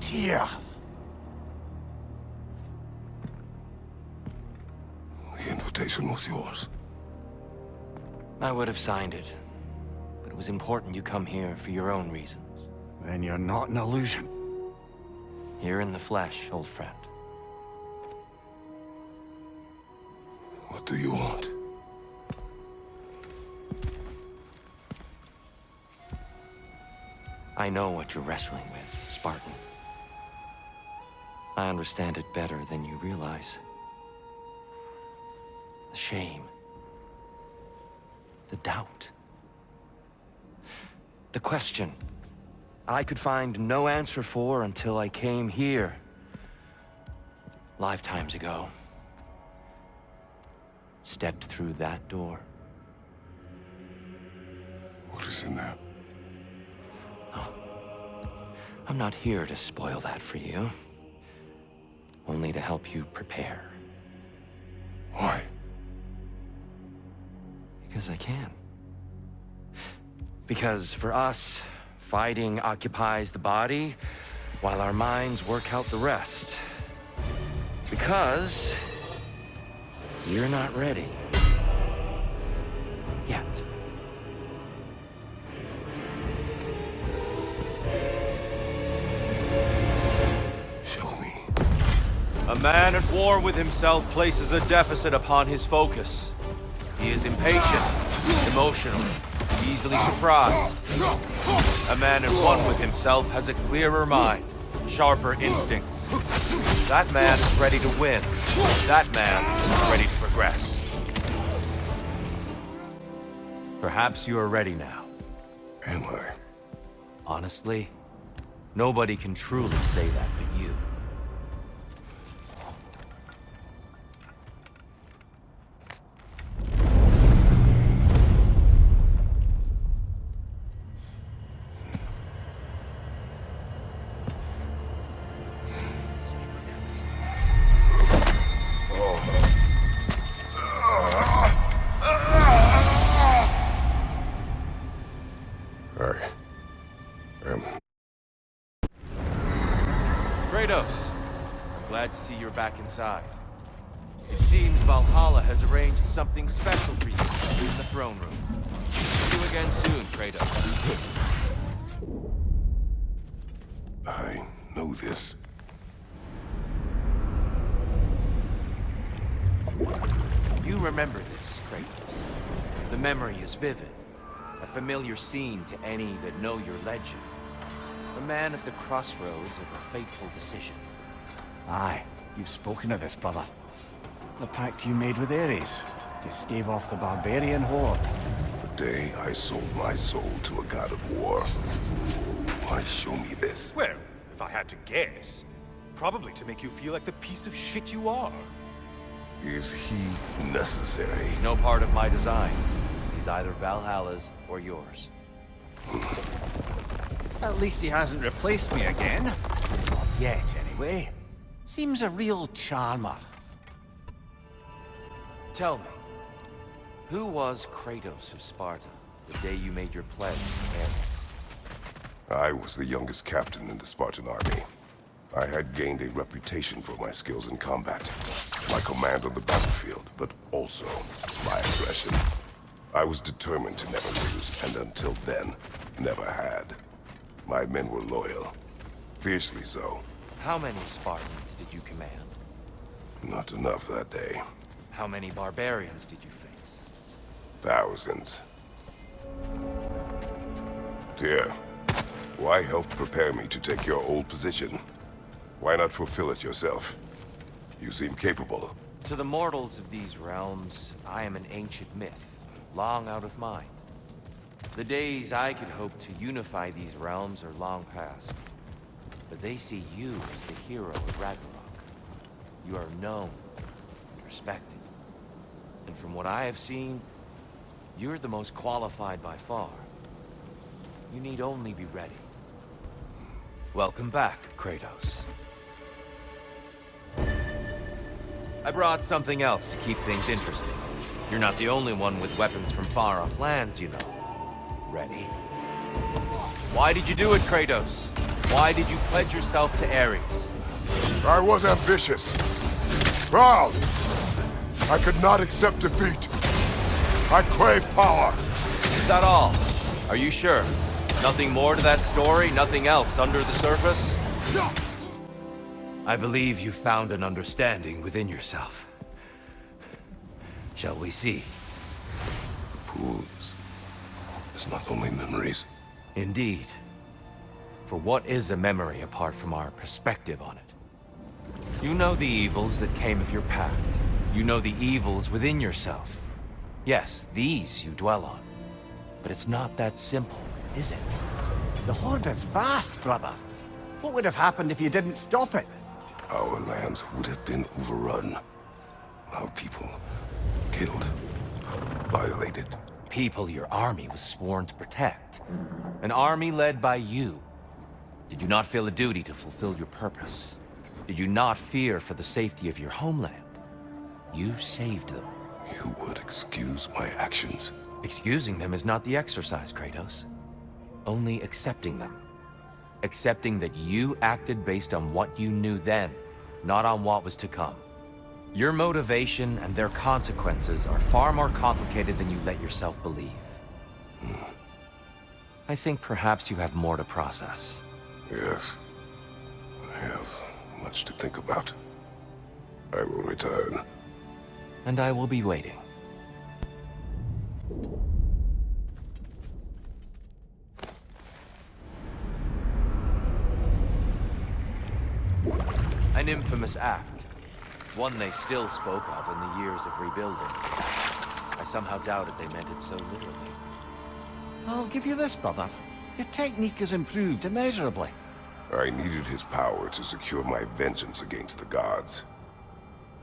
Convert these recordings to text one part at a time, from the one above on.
here. The invitation was yours. I would have signed it, but it was important you come here for your own reasons. Then you're not an illusion. Here in the flesh, old friend. What do you want? I know what you're wrestling with, Spartan. I understand it better than you realize. The shame. The doubt. The question I could find no answer for until I came here. Lifetimes ago. Stepped through that door. What is in there? I'm not here to spoil that for you. Only to help you prepare. Why? Because I can. Because for us, fighting occupies the body, while our minds work out the rest. Because you're not ready. Yet. Show me. A man at war with himself places a deficit upon his focus. He is impatient, emotional, easily surprised. A man at one with himself has a clearer mind, sharper instincts. That man is ready to win. That man is ready to progress. Perhaps you are ready now. Am I? Honestly, nobody can truly say that but you. Kratos, I'm glad to see you're back inside. It seems Valhalla has arranged something special for you in the throne room. See you again soon, Kratos. I know this. You remember this, Kratos. The memory is vivid. A familiar scene to any that know your legend. A man at the crossroads of a fateful decision. Aye, you've spoken of this, brother. The pact you made with Ares. You stave off the barbarian horde. The day I sold my soul to a god of war. Why show me this? Well, if I had to guess, probably to make you feel like the piece of shit you are. Is he necessary? He's no part of my design. He's either Valhalla's or yours. At least he hasn't replaced me again. Not yet, anyway. Seems a real charmer. Tell me, who was Kratos of Sparta the day you made your pledge to Helios? I was the youngest captain in the Spartan army. I had gained a reputation for my skills in combat, my command on the battlefield, but also my aggression. I was determined to never lose, and until then, never had. My men were loyal, fiercely so. How many Spartans did you command? Not enough that day. How many barbarians did you face? Thousands. Dear, why help prepare me to take your old position? Why not fulfill it yourself? You seem capable. To the mortals of these realms, I am an ancient myth, long out of mind. The days I could hope to unify these realms are long past. But they see you as the hero of Ragnarok. You are known and respected. And from what I have seen, you're the most qualified by far. You need only be ready. Welcome back, Kratos. I brought something else to keep things interesting. You're not the only one with weapons from far-off lands, you know. Ready? Why did you do it, Kratos? Why did you pledge yourself to Ares? I was ambitious. Proud. I could not accept defeat. I crave power. Is that all? Are you sure? Nothing more to that story? Nothing else under the surface? I believe you found an understanding within yourself. Shall we see? Pools. It's not only memories. Indeed. For what is a memory apart from our perspective on it? You know the evils that came of your pact. You know the evils within yourself. Yes, these you dwell on. But it's not that simple, is it? The Horde is vast, brother. What would have happened if you didn't stop it? Our lands would have been overrun. Our people killed, violated. People your army was sworn to protect. An army led by you. Did you not feel a duty to fulfill your purpose? Did you not fear for the safety of your homeland? You saved them. You would excuse my actions? Excusing them is not the exercise, Kratos. Only accepting them. Accepting that you acted based on what you knew then, not on what was to come. Your motivation and their consequences are far more complicated than you let yourself believe. I think perhaps you have more to process. Yes. I have much to think about. I will return. And I will be waiting. An infamous act. One they still spoke of in the years of rebuilding. I somehow doubted they meant it so literally. I'll give you this, brother. Your technique has improved immeasurably. I needed his power to secure my vengeance against the gods.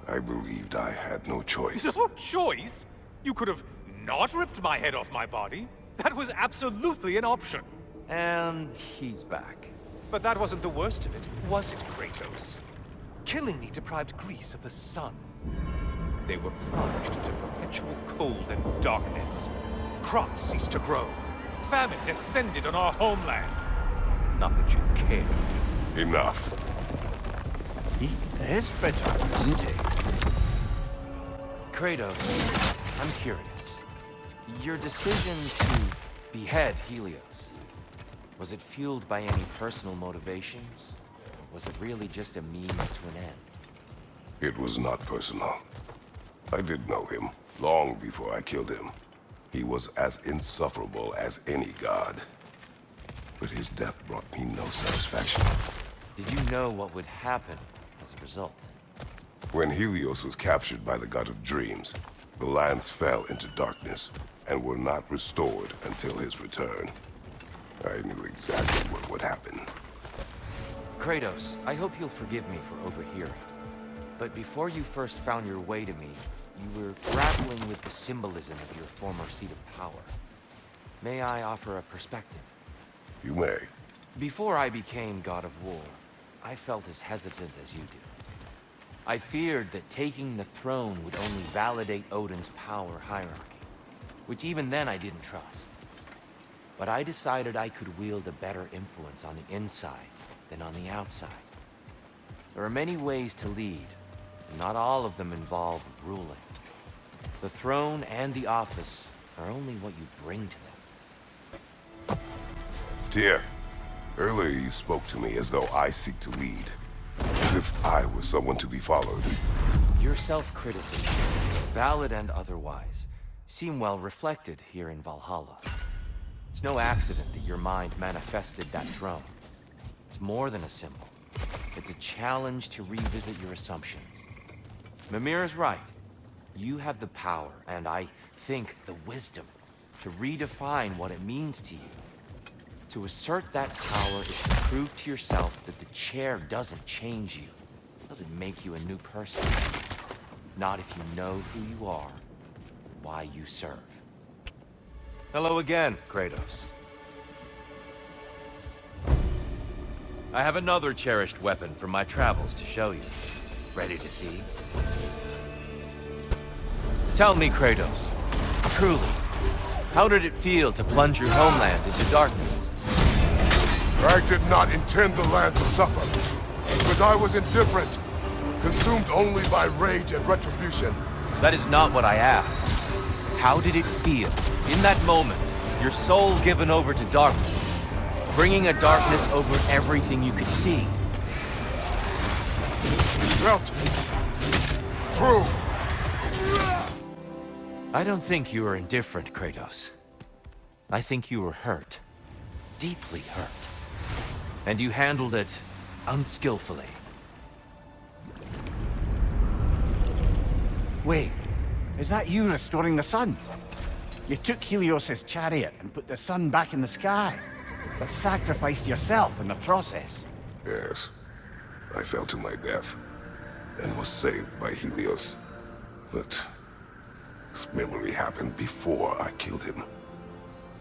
I believed I had no choice. No choice? You could have not ripped my head off my body. That was absolutely an option. And he's back. But that wasn't the worst of it, was it, Kratos? Killing me deprived Greece of the sun. They were plunged into perpetual cold and darkness. Crops ceased to grow. Famine descended on our homeland. Not that you cared. Enough. He is bitter, isn't he? Kratos, I'm curious. Your decision to behead Helios, was it fueled by any personal motivations? Or was it really just a means to an end? It was not personal. I did know him, long before I killed him. He was as insufferable as any god. But his death brought me no satisfaction. Did you know what would happen as a result? When Helios was captured by the god of dreams, the lands fell into darkness and were not restored until his return. I knew exactly what would happen. Kratos, I hope you'll forgive me for overhearing. But before you first found your way to me, you were grappling with the symbolism of your former seat of power. May I offer a perspective? You may. Before I became God of War, I felt as hesitant as you do. I feared that taking the throne would only validate Odin's power hierarchy, which even then I didn't trust. But I decided I could wield a better influence on the inside than on the outside. There are many ways to lead, and not all of them involve ruling. The throne and the office are only what you bring to them. Tyr, earlier you spoke to me as though I seek to lead. As if I were someone to be followed. Your self-criticism, valid and otherwise, seem well reflected here in Valhalla. It's no accident that your mind manifested that throne. It's more than a symbol. It's a challenge to revisit your assumptions. Mimir is right. You have the power, and I think the wisdom, to redefine what it means to you. To assert that power is to prove to yourself that the chair doesn't change you. Doesn't make you a new person. Not if you know who you are, why you serve. Hello again, Kratos. I have another cherished weapon from my travels to show you. Ready to see? Tell me, Kratos, truly, how did it feel to plunge your homeland into darkness? I did not intend the land to suffer, but I was indifferent, consumed only by rage and retribution. That is not what I asked. How did it feel, in that moment, your soul given over to darkness, bringing a darkness over everything you could see? Felt true. I don't think you were indifferent, Kratos. I think you were hurt. Deeply hurt. And you handled it unskillfully. Wait, is that you restoring the sun? You took Helios' chariot and put the sun back in the sky, but sacrificed yourself in the process. Yes, I fell to my death, and was saved by Helios. But this memory happened before I killed him.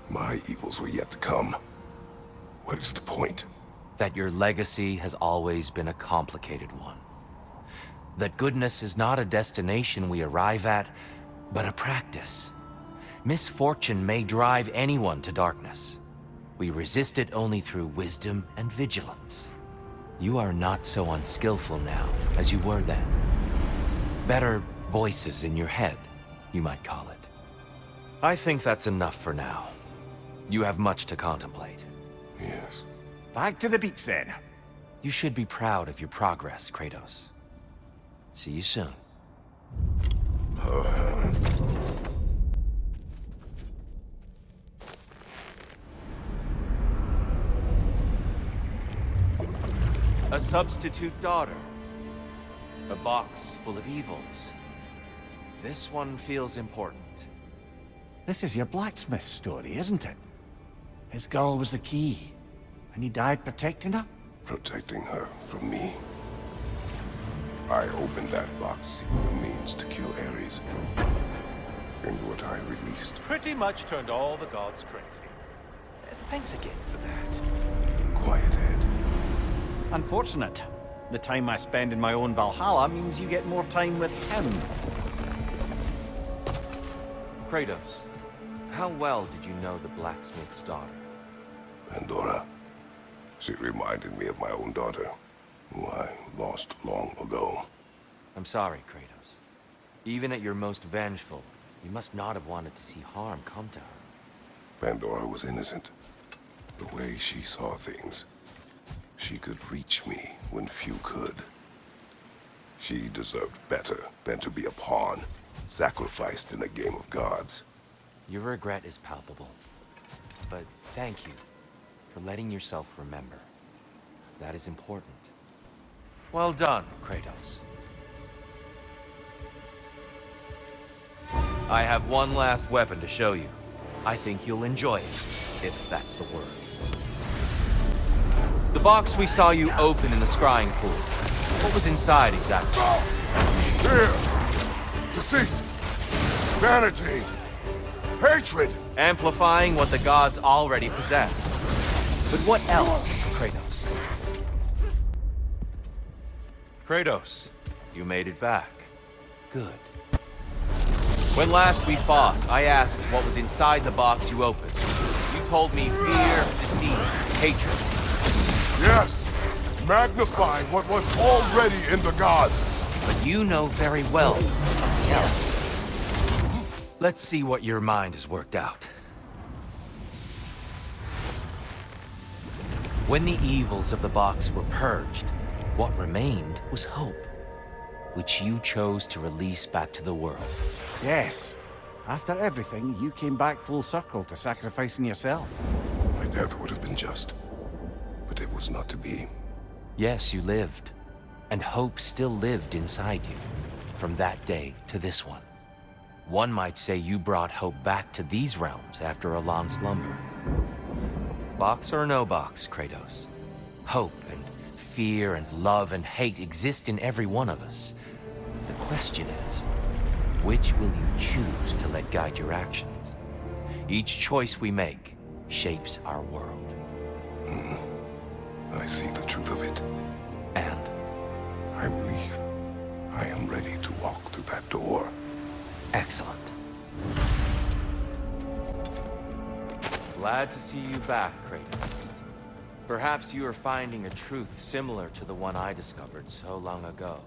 My evils were yet to come. What is the point? That your legacy has always been a complicated one. That goodness is not a destination we arrive at, but a practice. Misfortune may drive anyone to darkness. We resist it only through wisdom and vigilance. You are not so unskillful now as you were then. Better voices in your head, you might call it. I think that's enough for now. You have much to contemplate. Yes. Back to the beach then. You should be proud of your progress, Kratos. See you soon. A substitute daughter. A box full of evils. This one feels important. This is your blacksmith story, isn't it? His girl was the key, and he died protecting her? Protecting her from me. I opened that box seeking the means to kill Ares. And what I released. Pretty much turned all the gods crazy. Thanks again for that. Quiet head. Unfortunate. The time I spend in my own Valhalla means you get more time with him. Kratos, how well did you know the blacksmith's daughter? Pandora. She reminded me of my own daughter, who I lost long ago. I'm sorry, Kratos. Even at your most vengeful, you must not have wanted to see harm come to her. Pandora was innocent. The way she saw things. She could reach me when few could. She deserved better than to be a pawn, sacrificed in a game of gods. Your regret is palpable. But thank you for letting yourself remember. That is important. Well done, Kratos. I have one last weapon to show you. I think you'll enjoy it, if that's the word. The box we saw you open in the scrying pool. What was inside exactly? Fear! Deceit! Vanity! Hatred! Amplifying what the gods already possess. But what else, Kratos? Kratos, you made it back. Good. When last we fought, I asked what was inside the box you opened. You told me fear, deceit, hatred. Yes! Magnifying what was already in the gods! But you know very well something else. Let's see what your mind has worked out. When the evils of the box were purged, what remained was hope, which you chose to release back to the world. Yes. After everything, you came back full circle to sacrificing yourself. My death would have been just, but it was not to be. Yes, you lived, and hope still lived inside you, from that day to this one. One might say you brought hope back to these realms after a long slumber. Box or no box, Kratos. Hope and fear and love and hate exist in every one of us. The question is, which will you choose to let guide your actions? Each choice we make shapes our world. I see the truth of it. And I believe I am ready to walk through that door. excellent. Glad to see you back, Kratos. Perhaps you are finding a truth similar to the one I discovered so long ago.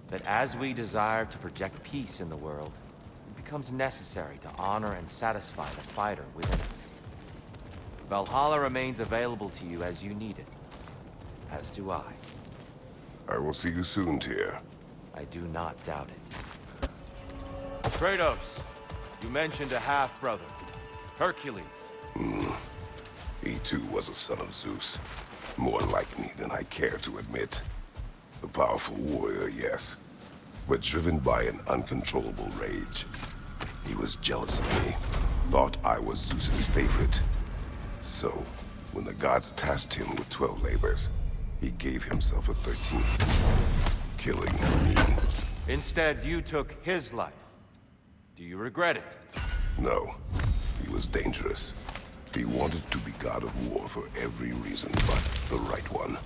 That as we desire to project peace in the world, it becomes necessary to honor and satisfy the fighter within us. Valhalla remains available to you as you need it. As do I. I will see you soon, Tyr. I do not doubt it. Kratos, you mentioned a half-brother, Hercules. He too was a son of Zeus. More like me than I care to admit. A powerful warrior, yes, but driven by an uncontrollable rage. He was jealous of me, thought I was Zeus's favorite. So, when the gods tasked him with 12 labors, he gave himself a 13th, killing me. Instead, you took his life. Do you regret it? No, he was dangerous. He wanted to be god of war for every reason but the right one.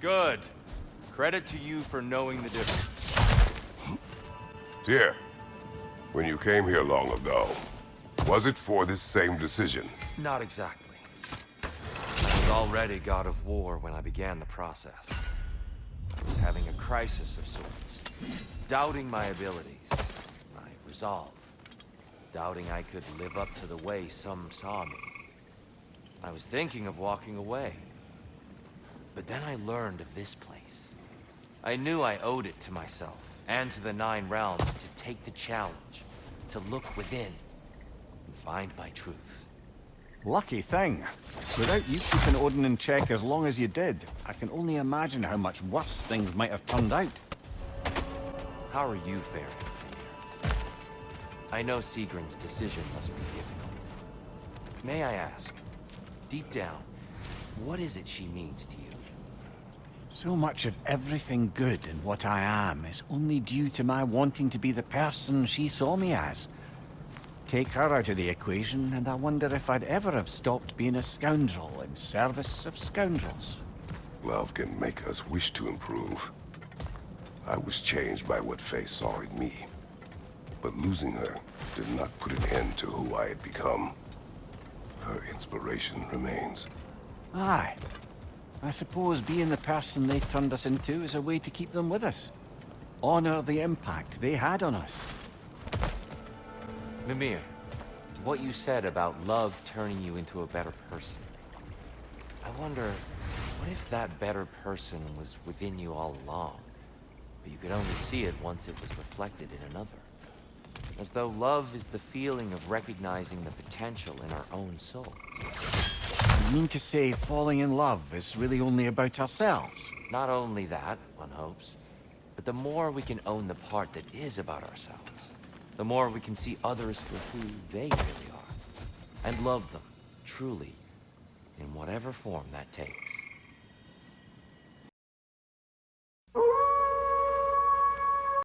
Good. Credit to you for knowing the difference. Tyr, when you came here long ago, was it for this same decision? Not exactly. I was already god of war when I began the process. I was having a crisis of sorts. Doubting my abilities, my resolve. Doubting I could live up to the way some saw me. I was thinking of walking away. But then I learned of this place. I knew I owed it to myself, and to the 9 realms, to take the challenge, to look within, and find my truth. Lucky thing. Without you keeping Odin in check as long as you did, I can only imagine how much worse things might have turned out. How are you faring, Peter? I know Sigrun's decision must be difficult. May I ask, deep down, what is it she means to you? So much of everything good in what I am is only due to my wanting to be the person she saw me as. Take her out of the equation, and I wonder if I'd ever have stopped being a scoundrel in service of scoundrels. Love can make us wish to improve. I was changed by what Faye saw in me. But losing her did not put an end to who I had become. Her inspiration remains. Aye. I suppose being the person they turned us into is a way to keep them with us. Honor the impact they had on us. Mimir, what you said about love turning you into a better person. I wonder, what if that better person was within you all along, but you could only see it once it was reflected in another? As though love is the feeling of recognizing the potential in our own soul. You mean to say falling in love is really only about ourselves? Not only that, one hopes, but the more we can own the part that is about ourselves, the more we can see others for who they really are, and love them, truly, in whatever form that takes.